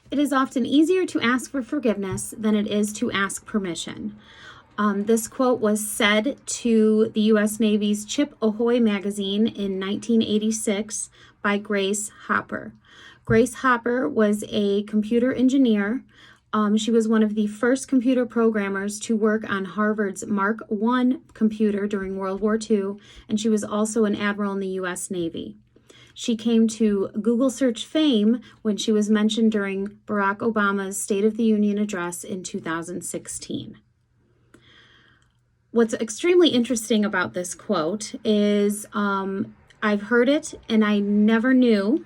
It is often easier to ask for forgiveness than it is to ask permission. This quote was said to the U.S. Navy's Chip Ahoy magazine in 1986 by Grace Hopper. Grace Hopper was a computer engineer. She was one of the first computer programmers to work on Harvard's Mark I computer during World War II, and she was also an admiral in the U.S. Navy. She came to Google search fame when she was mentioned during Barack Obama's State of the Union address in 2016. What's extremely interesting about this quote is I've heard it and I never knew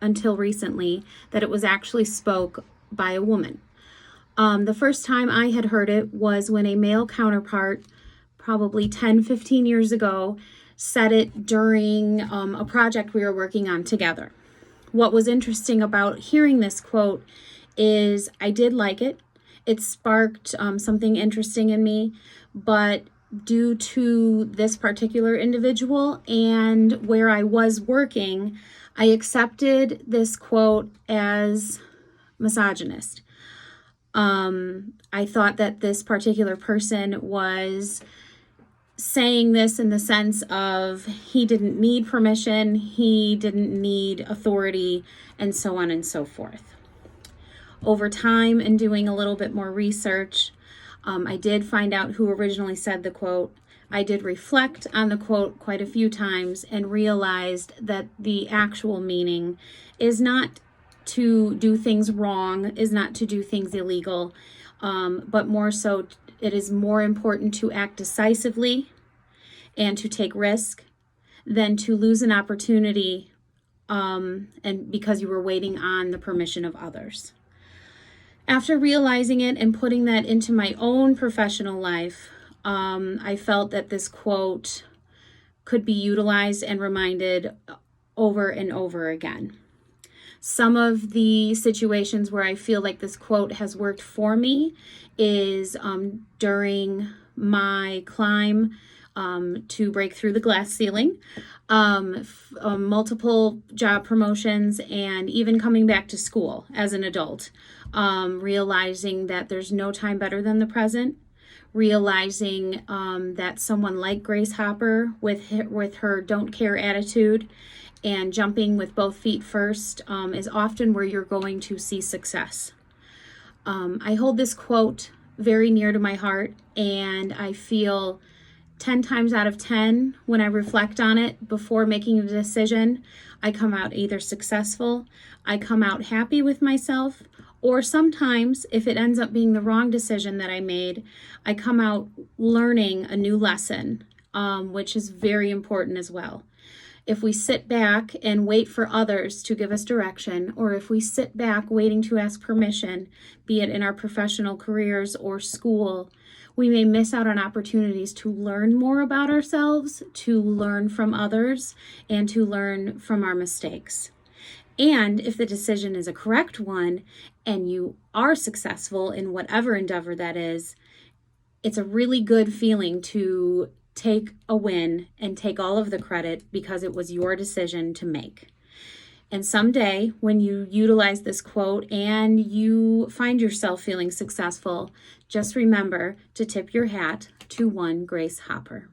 until recently that it was actually spoke by a woman. The first time I had heard it was when a male counterpart, probably 10, 15 years ago, said it during a project we were working on together. What was interesting about hearing this quote is I did like it. It sparked something interesting in me, but due to this particular individual and where I was working, I accepted this quote as misogynist. I thought that this particular person was saying this in the sense of he didn't need permission, he didn't need authority, and so on and so forth. Over time and doing a little bit more research, I did find out who originally said the quote. I did reflect on the quote quite a few times and realized that the actual meaning is not to do things wrong, is not to do things illegal, but more so it is more important to act decisively and to take risk than to lose an opportunity and because you were waiting on the permission of others. After realizing it and putting that into my own professional life, I felt that this quote could be utilized and reminded over and over again. Some of the situations where I feel like this quote has worked for me is during my climb to break through the glass ceiling, multiple job promotions, and even coming back to school as an adult, realizing that there's no time better than the present, realizing that someone like Grace Hopper with her don't care attitude and jumping with both feet first is often where you're going to see success. I hold this quote very near to my heart, and I feel 10 times out of 10 when I reflect on it before making a decision, I come out either successful, I come out happy with myself, or sometimes if it ends up being the wrong decision that I made, I come out learning a new lesson, which is very important as well. If we sit back and wait for others to give us direction, or if we sit back waiting to ask permission, be it in our professional careers or school, we may miss out on opportunities to learn more about ourselves, to learn from others, and to learn from our mistakes. And if the decision is a correct one and you are successful in whatever endeavor that is, it's a really good feeling to take a win and take all of the credit because it was your decision to make. And someday when you utilize this quote and you find yourself feeling successful, just remember to tip your hat to one Grace Hopper.